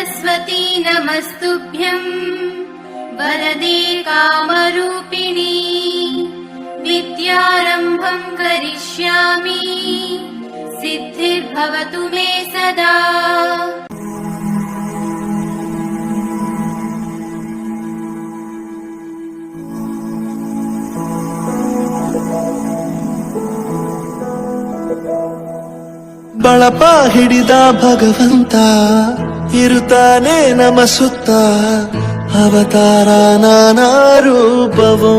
सरस्वती नमस्तुभ्यं वरदे कामरूपिणी विद्यारम्भं करिष्यामि सिद्धिर्भवतु मे सदा। ಬಳಪ ಹಿಡಿದ ಭಗವಂತ ಇರುತ್ತಾನೆ ನಮ ಸುತ್ತ, ಅವತಾರ ನಾನಾ ರೂಪವೋ.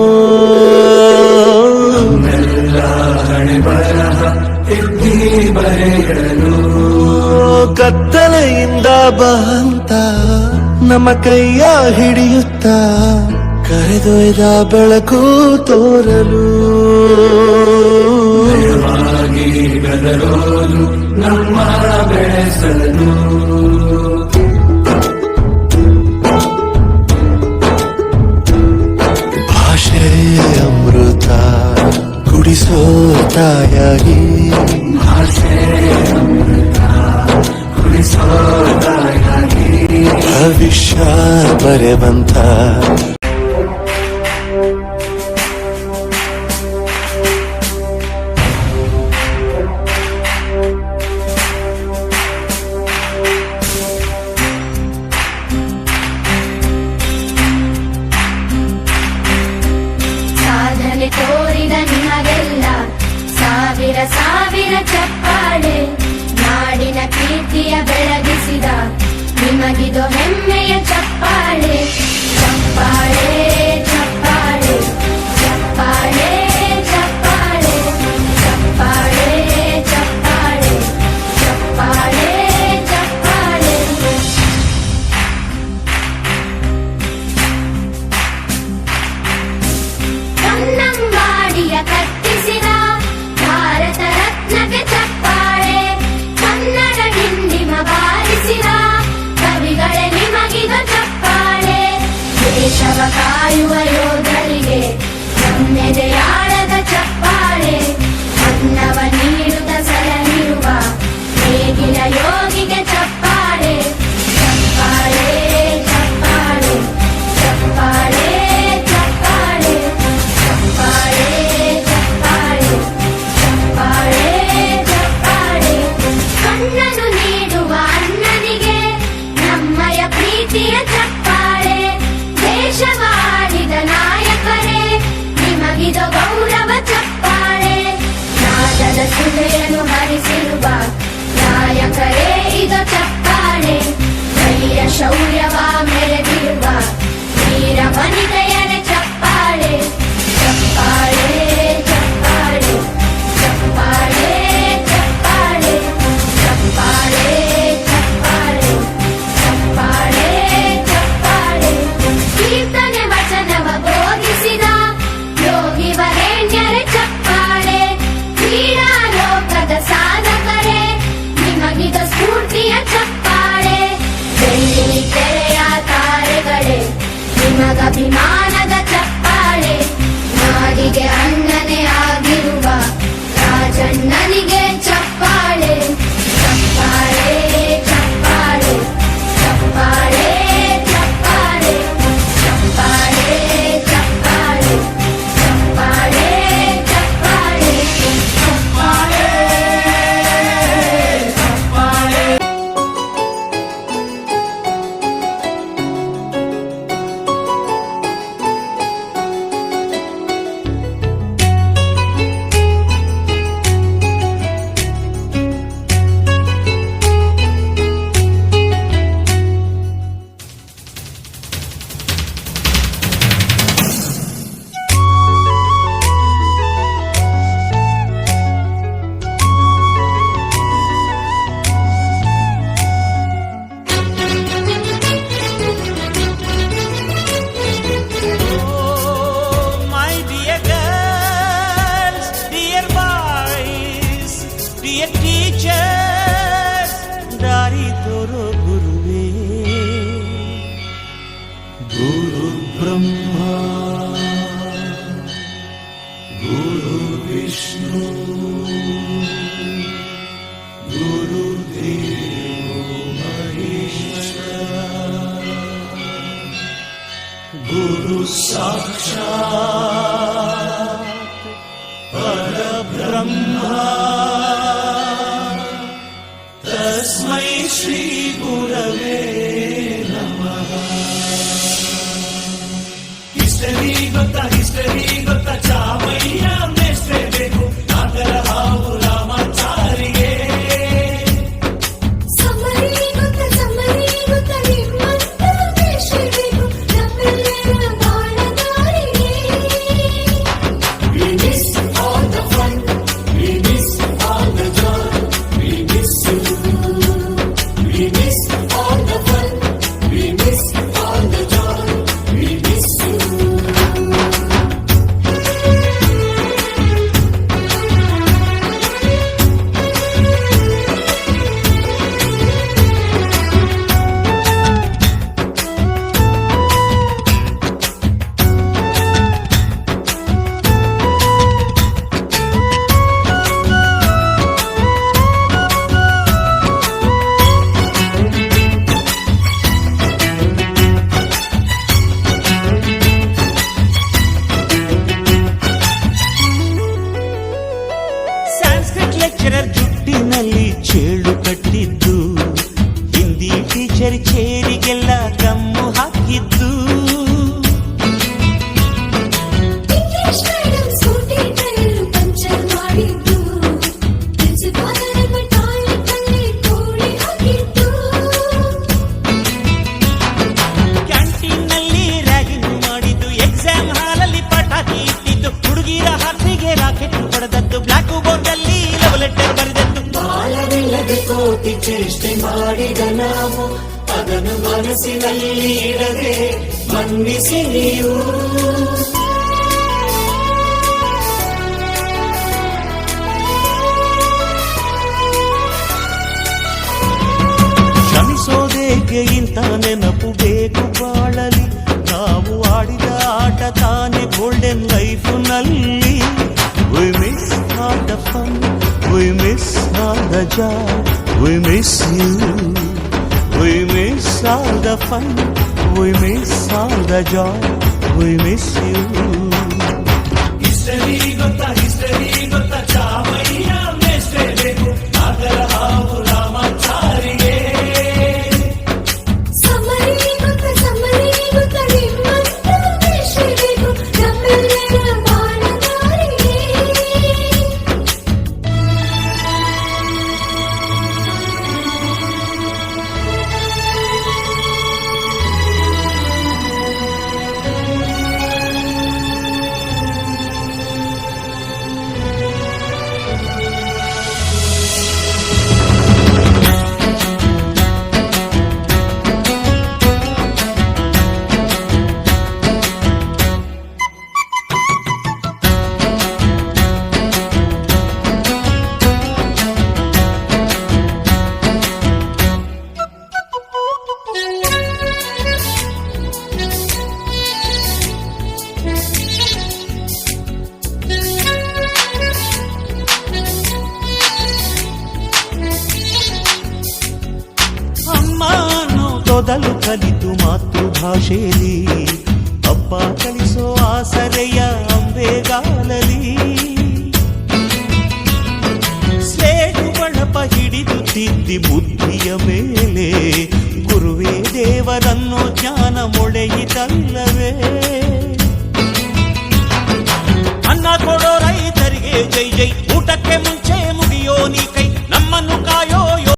ಕತ್ತಲೆಯಿಂದ ಬಹಂತ ನಮ್ಮ ಕೈಯ ಹಿಡಿಯುತ್ತ, ಕರೆದೊಯ್ದ ಬೆಳಕು ತೋರಲು. ನಮ್ಮ ಬೆಳೆಸಲು ಭಾಷೆ ಅಮೃತ ಕುಡಿಸೋ ತಾಯಾಗಿ, ಭಾಷೆ ಅಮೃತ ಕುಡಿಸೋ ತಾಯಾಗಿ, ಭವಿಷ್ಯ ಬರೆವಂತ ತೋರಿದ ನಿಮಗೆಲ್ಲ ಸಾವಿರ ಸಾವಿರ ಚಪ್ಪಾಳೆ, ನಾಡಿನ ಕೀರ್ತಿಯ ಬೆಳಗಿಸಿದ ನಿಮಗಿದು ಹೆಮ್ಮೆಯ ಚಪ್ಪಾಳೆ. ಚಪ್ಪಾಳೆ ಚಪ್ಪಾಳೆ ಚಪ್ಪಾಳೆ ಚಪ್ಪಾಳೆ ಚಪ್ಪಾಳೆ ಚಪ್ಪಾಳೆ ಚಪ್ಪಾಳೆ ಚಪ್ಪಾಳೆ. ಕನ್ನಂಬಾಡಿಯ ಕಟ್ಟಿಸಿದ ಭಾರತ ರತ್ನಕ್ಕೆ ಚಪ್ಪಾಳೆ, ಕನ್ನಡ ಡಿಂಡಿಮ ಬಾರಿಸಿದ ಕವಿಗಳೇ ನಿಮಗಿದ ಚಪ್ಪಾಳೆ. ದೇಶವ ಕಾಯುವ ಯೋಧರಿಗೆ ನಮ್ಮೆದೆಯಾಳದ ಚಪ್ಪಾಳೆ, ಅನ್ನವ ನೀಡುತ್ತ ಸಲಹಿರುವ ನೇಗಿಲ ಯೋಗಿಗೆ ಚಪ್ಪಾಳೆ. ಚಪ್ಪಾಳೆ ಚಪ್ಪಾಳೆ ಚಪ್ಪಾಳೆ ಚಪ್ಪಾಳೆ ಚಪ್ಪಾಳೆ ಚಪ್ಪಾಳೆ ಚಪ್ಪಾಳೆ ಚಪ್ಪಾಳೆ. ಕಣ್ಣನು ನೀಡುವ ಅಣ್ಣನಿಗೆ ನಮ್ಮಯ ಪ್ರೀತಿಯ ಚಪ್ಪಾಳೆ, ದೇಶವಾಡಿದ ನಾಯಕರೇ ನಿಮಗಿದ ಗೌರವ ಗುರು ಸಾಕ್ಷಾತ್ ಪರಬ್ರಹ್ಮ ತಸ್ಮೈ ಶ್ರೀ ಗುರವೇ ನಮಃ. ಹಿಸ್ಟರಿ ಗೊತ್ತಾ ಚಾಮಯ್ಯ ಮೇಷ್ಟ್ರೆ ಬೇಕು ನಾಗರ ಹಾವು ರಾಮಾಚಾರಿಗೆ. ಸಮರಿ ಗೊತ್ತ ನಿಮ್ಮಂತ ದೇಶಬೇಕು ನಮ್ಮೆಲ್ಲರ ಬಾಳಗಾರಿಗೆ. We miss all the fun, we miss all the joy, we miss you. We miss all the fun, we miss all the joy, we miss you. Sanskrit lecturer ಜುಟ್ಟಿನಲ್ಲಿ ಚೇಳು ಕಟ್ಟಿದ್ದು, ಹಿಂದಿ ಟೀಚರ್ ಚೇರಿಗೆಲ್ಲ ಗಮ್ಮು ಹಾಕಿದ್ದು, English madam Scooty tyre puncture ಮಾಡಿದ್ದು, ಪ್ರಿನ್ಸಿಪಾಲರ toilet ಅಲ್ಲಿ ಕೋಳಿ ಹಾಕಿದ್ದು, ಕ್ಯಾಂಟೀನ್ನಲ್ಲಿ ರ್ಯಾಗಿಂಗ್ ಮಾಡಿದ್ದು, ಎಕ್ಸಾಮ್ ಹಾಲಲ್ಲಿ ಪಟಾಕಿ ಇಟ್ಟಿದ್ದು, ಹುಡುಗಿರ ಹಾಸಿಗೆ ರಾಕೆಟ್ ಹೊಡೆದದ್ದು, ಬ್ಲಾಕ್ ಬೋರ್ಡ್ ಅಲ್ಲಿ ಲವ್ ಲೆಟರ್ ಬರೆದದ್ದು. ಬಾಲವಿಲ್ಲದೆ ಕೋಟಿ ಚೇಷ್ಟೆ ಮಾಡಿದ ನಾವು ಅದನ್ನು ಮನಸ್ಸಿನಲ್ಲಿ ಇಡದೆ ಮನ್ನಿಸಿ ನೀವು. ಕ್ಷಮಿಸೋದೇಕೆ ಇಂಥ ನೆನಪು ಬೇಕು ಬಾಳಲಿ, ನಾವು ಆಡಿದ ಆಟ ತಾನೇ golden ಲೈಫ್ನಲ್ಲಿ. We miss all the fun, we miss all the joy, we miss you. We miss all the fun, we miss all the joy, we miss you. History ಗೊತ್ತಾ ಚಾಮಯ್ಯ ಮೇಷ್ಟ್ರೆ ಬೇಕು ನಾಗರ ಹಾವು ರಾಮಾಚಾರಿಗೆ. ಸಮರಿ ಗೊತ್ತ ನಿಮ್ಮಂತ ದೇಶಬೇಕು ನಮ್ಮೆಲ್ಲರ ಬಾಳಗಾರಿಗೆ. ಮೊದಲು ಕಲಿತು ಮಾತೃಭಾಷೆಯಲ್ಲಿ, ಅಪ್ಪ ಕಲಿಸೋ ಆಸರೆಯ ಅಂಬೆಗಾಲಲಿ, ಸ್ಲೇಟು ಬಳಪ ಹಿಡಿದು ತಿದ್ದಿ ಬುದ್ಧಿಯ ಮೇಲೆ, ಗುರುವೇ ದೇವರನ್ನು ಜ್ಞಾನ ಮೊಳೆಯಿತಲ್ಲವೇ. ಅನ್ನ ಕೊಡೋ ರೈತರಿಗೆ ಜೈ ಜೈ, ಊಟಕ್ಕೆ